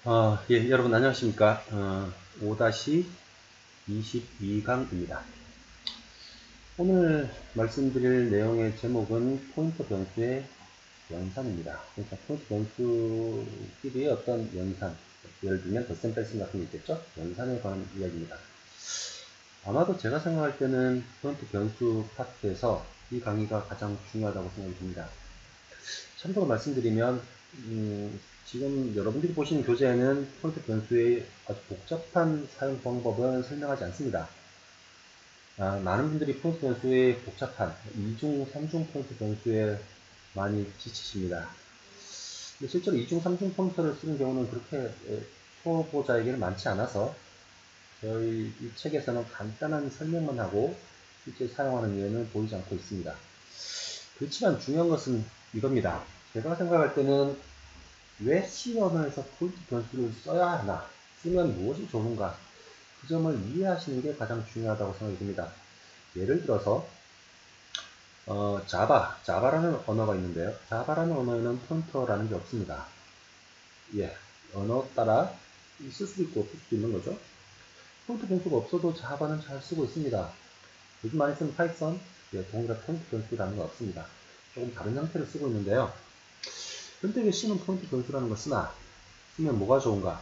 예, 여러분 안녕하십니까. 5-22강입니다. 오늘 말씀드릴 내용의 제목은 포인터 변수의 연산입니다. 그러니까 포인터 변수끼리의 어떤 연산, 예를 들면 덧셈 뺄셈 같은 게 있겠죠? 연산에 관한 이야기입니다. 아마도 제가 생각할 때는 포인터 변수 파트에서 이 강의가 가장 중요하다고 생각이 듭니다. 참고로 말씀드리면 지금 여러분들이 보시는 교재에는 포인트 변수의 아주 복잡한 사용 방법은 설명하지 않습니다. 많은 분들이 포인트 변수의 복잡한 2중, 3중 포인트 변수에 많이 지치십니다. 근데 실제로 2중, 3중 포인터를 쓰는 경우는 그렇게 초보자에게는 많지 않아서 저희 이 책에서는 간단한 설명만 하고 실제 사용하는 예는 보이지 않고 있습니다. 그렇지만 중요한 것은 이겁니다. 제가 생각할 때는 왜 C 언어에서 포인트 변수를 써야 하나, 쓰면 무엇이 좋은가, 그 점을 이해하시는 게 가장 중요하다고 생각이 듭니다. 예를 들어서 자바라는 언어가 있는데요. 자바라는 언어에는 포인터라는 게 없습니다. 예, 언어 따라 있을 수도 있고 없을 수도 있는 거죠. 포인터 변수가 없어도 자바는 잘 쓰고 있습니다. 요즘 많이 쓰는 파이썬, 동일한 포인트 변수라는 건 없습니다. 조금 다른 형태를 쓰고 있는데요. 근데 왜 C는 포인트 변수라는 걸 쓰나? 쓰면 뭐가 좋은가?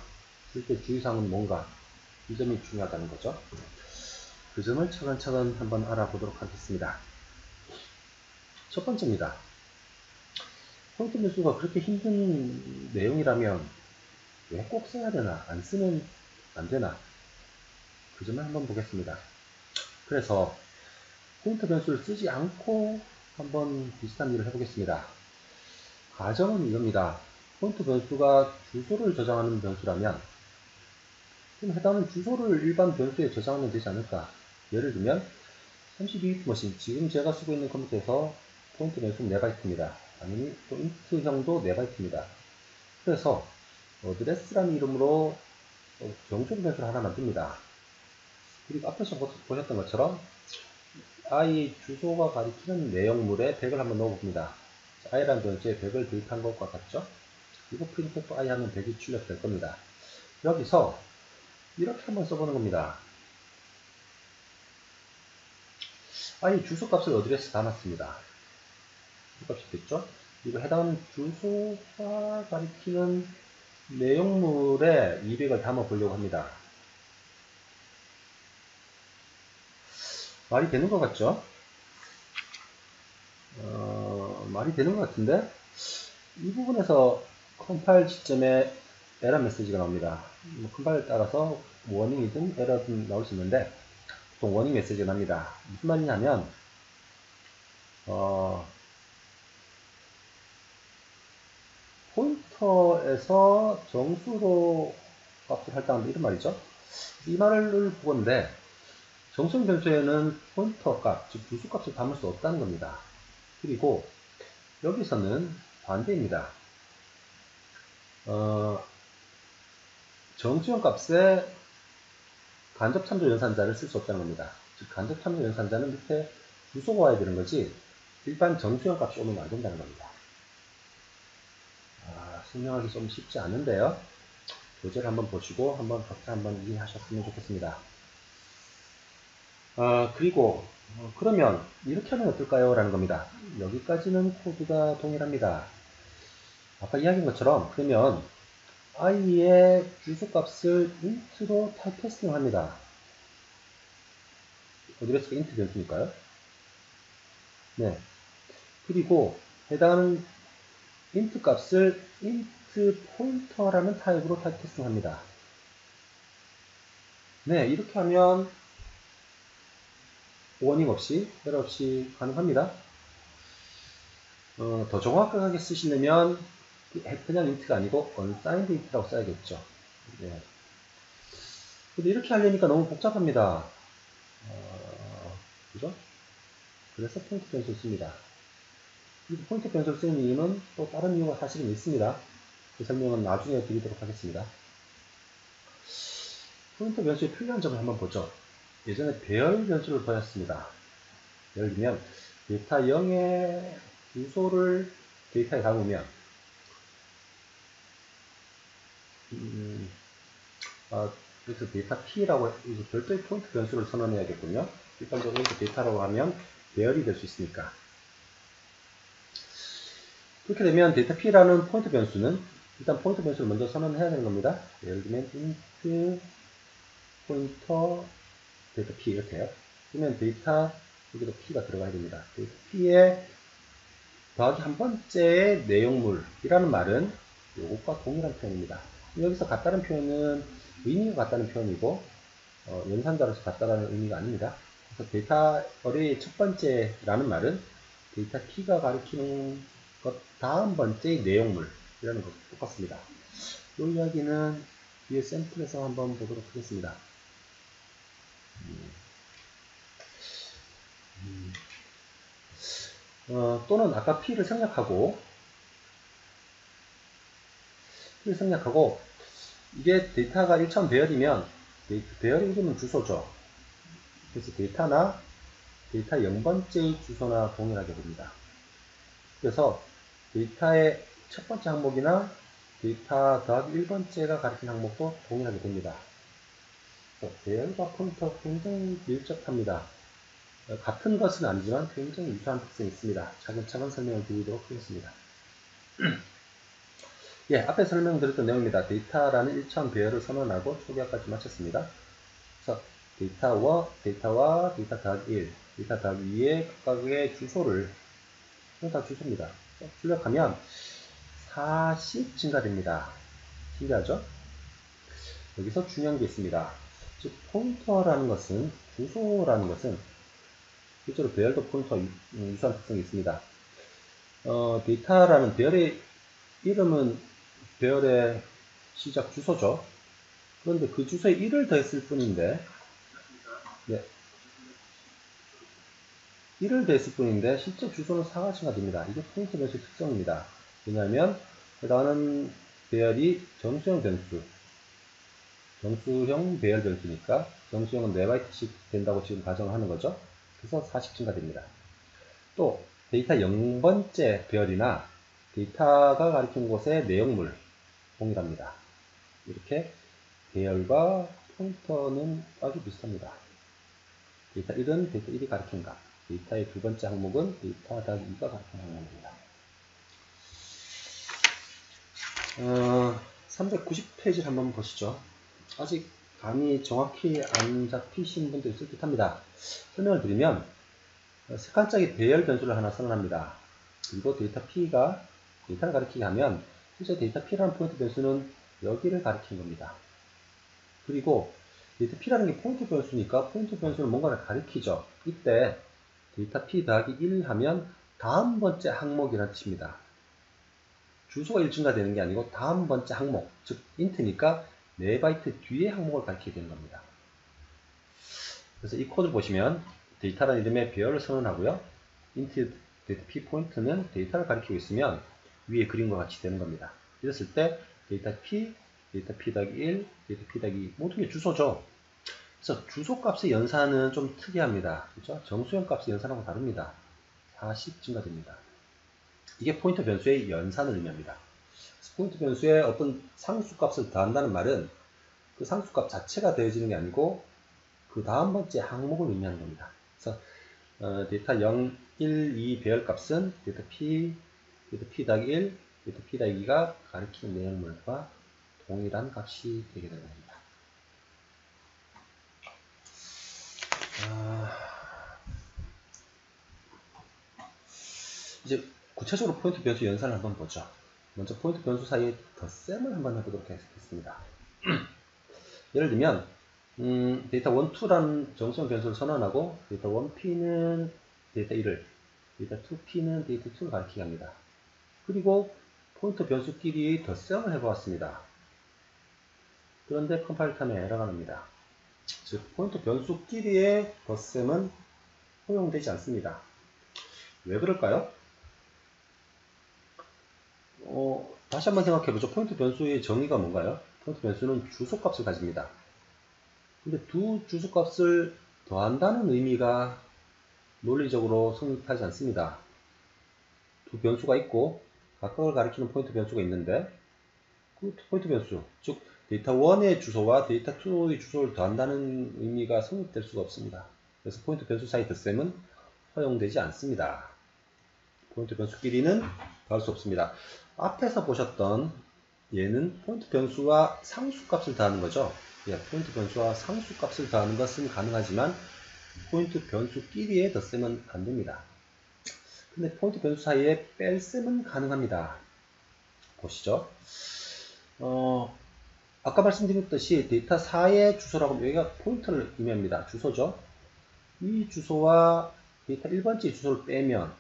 쓸 때 주의사항은 뭔가? 이 점이 중요하다는 거죠. 그 점을 차근차근 한번 알아보도록 하겠습니다. 첫 번째입니다. 포인트 변수가 그렇게 힘든 내용이라면 왜 꼭 써야 되나? 안 쓰면 안 되나? 그 점을 한번 보겠습니다. 그래서 포인트 변수를 쓰지 않고 한번 비슷한 일을 해보겠습니다. 가정은 이겁니다. 포인트 변수가 주소를 저장하는 변수라면 그럼 해당하는 주소를 일반 변수에 저장하면 되지 않을까? 예를 들면 32비트 머신, 지금 제가 쓰고 있는 컴퓨터에서 포인트 변수는 4바이트입니다. 아니면 또 인트형도 4바이트입니다. 그래서 어드레스라는 이름으로 정수 변수를 하나 만듭니다. 그리고 앞에서 보셨던 것처럼 i 주소가 가리키는 내용물에 100을 한번 넣어봅니다. i라는 변수에 100을 대입한 것과 같죠? 그리고 printf i 하면 100이 출력될 겁니다. 여기서 이렇게 한번 써보는 겁니다. i 주소값을 어드레스 담았습니다. 주소값이 됐죠? 이거 해당 주소가 가리키는 내용물에 200을 담아 보려고 합니다. 말이 되는 것 같죠? 말이 되는 것 같은데 이 부분에서 컴파일 시점에 에러 메시지가 나옵니다. 컴파일을 따라서 워닝이든 에러든 나올 수 있는데 보통 워닝 메시지가 납니다. 무슨 말이냐면 포인터에서 정수로 값을 할당한다 이런 말이죠. 이 말을 보건데 정수형 변수에는 포인터 값, 즉 주소 값을 담을 수 없다는 겁니다. 그리고 여기서는 반대입니다. 정수형 값에 간접 참조 연산자를 쓸 수 없다는 겁니다. 즉 간접 참조 연산자는 밑에 주소가 와야 되는 거지 일반 정수형 값이 오면 안 된다는 겁니다. 설명하기 좀 쉽지 않은데요. 교재를 한번 보시고 한번 각자 한번 이해하셨으면 좋겠습니다. 그리고 그러면 이렇게 하면 어떨까요? 라는 겁니다. 여기까지는 코드가 동일합니다. 아까 이야기한 것처럼 그러면 i의 주소값을 int로 타입캐스팅 합니다. 어드레스가 int 변수니까요. 네. 그리고 해당하는 int 값을 int 포인터라는 타입으로 타입캐스팅 합니다. 네, 이렇게 하면 워닝 없이, 에러 없이 가능합니다. 더 정확하게 쓰시려면 그냥 int가 아니고 unsigned int라고 써야겠죠. 네. 근데 이렇게 하려니까 너무 복잡합니다. 그죠? 그래서 포인트 변수를 씁니다. 이 포인트 변수를 쓰는 이유는 또 다른 이유가 사실은 있습니다. 그 설명은 나중에 드리도록 하겠습니다. 포인트 변수의 필요한 점을 한번 보죠. 예전에 배열 변수를 보였습니다. 예를 들면 데이터 0의 주소를 데이터에 담으면 그래서 데이터 P라고 별도의 포인트 변수를 선언해야겠군요. 일반적으로 데이터라고 하면 배열이 될 수 있으니까. 그렇게 되면 데이터 P라는 포인트 변수는 일단 포인트 변수를 먼저 선언해야 되는 겁니다. 예를 들면 int 포인터 데이터 P 이렇게 해요. 그러면 데이터 여기도 P가 들어가야 됩니다. 데이터 P에 더하기 한 번째의 내용물이라는 말은 이것과 동일한 표현입니다. 여기서 같다는 표현은 의미가 같다는 표현이고 연산자로서 같다는 의미가 아닙니다. 그래서 데이터 어레이의 첫 번째라는 말은 데이터 P가 가리키는 것 다음 번째의 내용물이라는 것과 똑같습니다. 이 이야기는 뒤에 샘플에서 한번 보도록 하겠습니다. 또는 아까 P를 생략하고 이게 데이터가 1차원 배열이면 배열의 이름은 주소죠. 그래서 데이터나 데이터 0번째의 주소나 동일하게 됩니다. 그래서 데이터의 첫 번째 항목이나 데이터 더하기 1번째가 가리킨 항목도 동일하게 됩니다. 배열과 포인터 굉장히 밀접합니다. 같은 것은 아니지만 굉장히 유사한 특성이 있습니다. 차근차근 설명을 드리도록 하겠습니다. 예, 앞에 설명드렸던 내용입니다. 데이터라는 1차원 배열을 선언하고 초기화까지 마쳤습니다. 그래서 데이터와 데이터 더하기 1, 데이터 더하기 2의 각각의 주소를 다 주소입니다. 출력하면 40 증가됩니다. 신기하죠? 여기서 중요한 게 있습니다. 즉 포인터라는 것은 주소라는 것은 실제로 배열도 포인터와 유사한 특성이 있습니다. 데이터라는 배열의 이름은 배열의 시작 주소죠. 그런데 그 주소에 1을 더했을 뿐인데, 네, 1을 더했을 뿐인데 실제 주소는 4가 증가됩니다. 이게 포인트 변수의 특성입니다. 왜냐하면 해당하는 배열이 정수형 변수, 정수형 배열 변수니까 정수형은 4바이트씩 된다고 지금 가정하는 거죠. 그래서 40 증가됩니다. 또 데이터 0번째 배열이나 데이터가 가리킨 곳의 내용물 동일합니다. 이렇게 배열과 포인터는 아주 비슷합니다. 데이터 1은 데이터 1이 가리킨 값, 데이터의 두 번째 항목은 데이터 더하기 2가 가리킨 항목입니다. 390페이지를 한번 보시죠. 아직 감이 정확히 안 잡히신 분도 있을 듯 합니다. 설명을 드리면 세 칸짜리 배열 변수를 하나 선언합니다. 그리고 데이터 P가 데이터를 가리키게 하면 실제 데이터 P라는 포인트 변수는 여기를 가리키는 겁니다. 그리고 데이터 P라는 게 포인트 변수니까 포인트 변수는 뭔가를 가리키죠. 이때 데이터 P 더하기 1 하면 다음 번째 항목이라는 뜻입니다. 주소가 1 증가되는 게 아니고 다음 번째 항목, 즉 int니까 4바이트 뒤의 항목을 가리키게 되는 겁니다. 그래서 이 코드를 보시면 데이터라는 이름의 배열을 선언하고요. int 데이터 P 포인트는 데이터를 가리키고 있으면 위에 그림과 같이 되는 겁니다. 이랬을 때 데이터 P 더하기 1, 데이터 P 더하기 2 모든 게 주소죠. 그래서 주소 값의 연산은 좀 특이합니다. 그렇죠? 정수형 값의 연산하고 다릅니다. 40 증가됩니다. 이게 포인터 변수의 연산을 의미합니다. 포인트 변수에 어떤 상수값을 더한다는 말은 그 상수값 자체가 더해지는 게 아니고 그 다음 번째 항목을 의미하는 겁니다. 그래서 데이터 0, 1, 2 배열값은 데이터 P 더하기 1, 데이터 P 더하기 2가 가리키는 내용물과 동일한 값이 되게 되는 겁니다. 이제 구체적으로 포인트 변수 연산을 한번 보죠. 먼저 포인트 변수 사이에 덧셈을 한번 해보도록 하겠습니다. 예를 들면 데이터 1, 2라는 정수형 변수를 선언하고 데이터 1P는 데이터 1을 데이터 2P는 데이터 2를 가리키게 합니다. 그리고 포인터 변수끼리 덧셈을 해보았습니다. 그런데 컴파일 타임에 에러가 납니다. 즉 포인터 변수끼리의 덧셈은 허용되지 않습니다. 왜 그럴까요? 다시 한번 생각해보죠. 포인트 변수의 정의가 뭔가요? 포인트 변수는 주소값을 가집니다. 근데 두 주소값을 더한다는 의미가 논리적으로 성립하지 않습니다. 두 변수가 있고 각각을 가리키는 포인트 변수가 있는데 그 포인트 변수, 즉 데이터 1의 주소와 데이터 2의 주소를 더한다는 의미가 성립될 수가 없습니다. 그래서 포인트 변수 사이 덧셈은 허용되지 않습니다. 포인트 변수끼리는 더할 수 없습니다. 앞에서 보셨던 얘는 포인트 변수와 상수값을 더하는 거죠. 예, 포인트 변수와 상수값을 더하는 것은 가능하지만 포인트 변수끼리의 덧셈은 안 됩니다. 근데 포인트 변수 사이에 뺄셈은 가능합니다. 보시죠. 아까 말씀드렸듯이 데이터 4의 주소라고 하면 여기가 포인터를 의미합니다. 주소죠. 이 주소와 데이터 1번째 주소를 빼면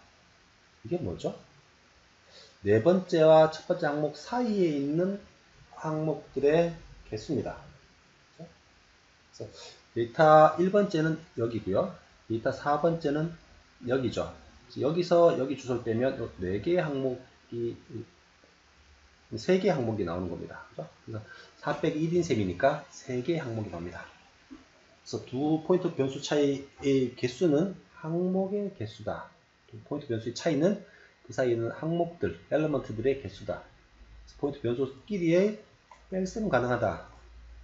이게 뭐죠? 네 번째와 첫 번째 항목 사이에 있는 항목들의 개수입니다. 그래서 데이터 1번째는 여기고요. 데이터 4번째는 여기죠. 여기서 여기 주소를 빼면 4개의 항목이 3개의 항목이 나오는 겁니다. 그죠? 그래서 4 빼기 1인 셈이니까 3개의 항목이 나옵니다. 그래서 두 포인트 변수 차이의 개수는 항목의 개수다. 두 포인트 변수의 차이는 그 사이에 있는 항목들, 엘리먼트들의 개수다. 포인트 변수끼리의 뺄셈은 가능하다.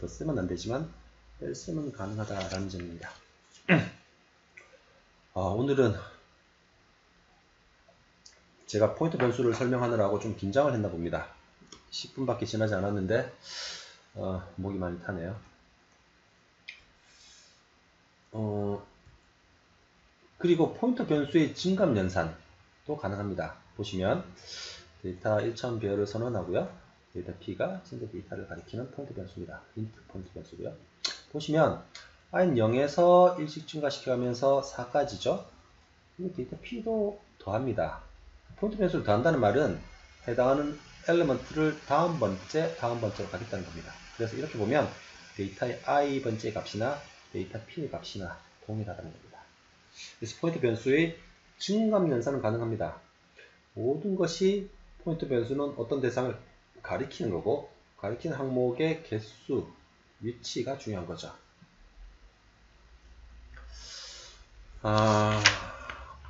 덧셈은 안 되지만 뺄셈은 가능하다라는 점입니다. 오늘은 제가 포인트 변수를 설명하느라고 좀 긴장을 했나 봅니다. 10분밖에 지나지 않았는데 목이 많이 타네요. 그리고 포인트 변수의 증감 연산도 가능합니다. 보시면 데이터 1차 배열을 선언하고요. 데이터 P가 현재 데이터를 가리키는 포인트 변수입니다. 인트 포인트 변수고요. 보시면 i는 0에서 1씩 증가시켜가면서 4까지죠. 그리고 데이터 P도 더합니다. 포인트 변수를 더한다는 말은 해당하는 엘리먼트를 다음 번째로 가겠다는 겁니다. 그래서 이렇게 보면 데이터의 i번째 값이나 데이터 P의 값이나 동일하다는 겁니다. 그래서 포인트 변수의 증감 연산은 가능합니다. 모든 것이 포인트 변수는 어떤 대상을 가리키는 거고 가리키는 항목의 개수, 위치가 중요한 거죠.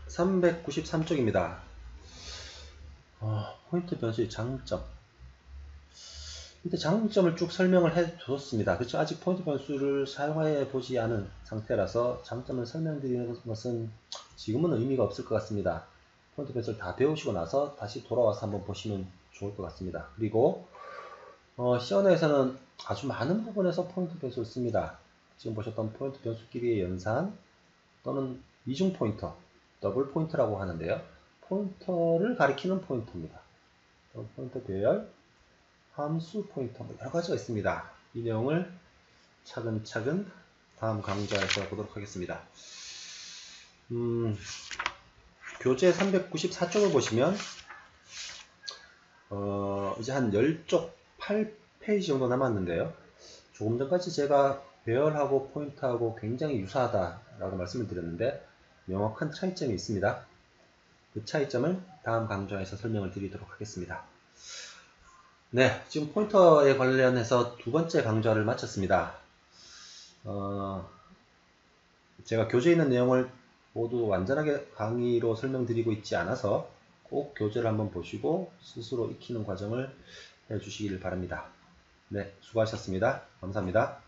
393쪽입니다. 포인트 변수의 장점. 이때 장점을 쭉 설명을 해줬습니다. 그렇죠? 아직 포인트 변수를 사용해 보지 않은 상태라서 장점을 설명드리는 것은 지금은 의미가 없을 것 같습니다. 포인트 변수를 다 배우시고 나서 다시 돌아와서 한번 보시면 좋을 것 같습니다. 그리고 C 언어에서는 아주 많은 부분에서 포인트 변수를 씁니다. 지금 보셨던 포인트 변수끼리의 연산 또는 이중 포인터, 더블 포인터라고 하는데요. 포인터를 가리키는 포인터입니다. 포인터 배열, 함수 포인터 여러 가지가 있습니다. 이 내용을 차근차근 다음 강좌에서 보도록 하겠습니다. 교재 394쪽을 보시면 이제 한 10쪽 8페이지 정도 남았는데요. 조금 전까지 제가 배열하고 포인터하고 굉장히 유사하다라고 말씀을 드렸는데 명확한 차이점이 있습니다. 그 차이점을 다음 강좌에서 설명을 드리도록 하겠습니다. 네, 지금 포인터에 관련해서 두 번째 강좌를 마쳤습니다. 제가 교재에 있는 내용을 모두 완전하게 강의로 설명드리고 있지 않아서 꼭 교재를 한번 보시고 스스로 익히는 과정을 해주시길 바랍니다. 네, 수고하셨습니다. 감사합니다.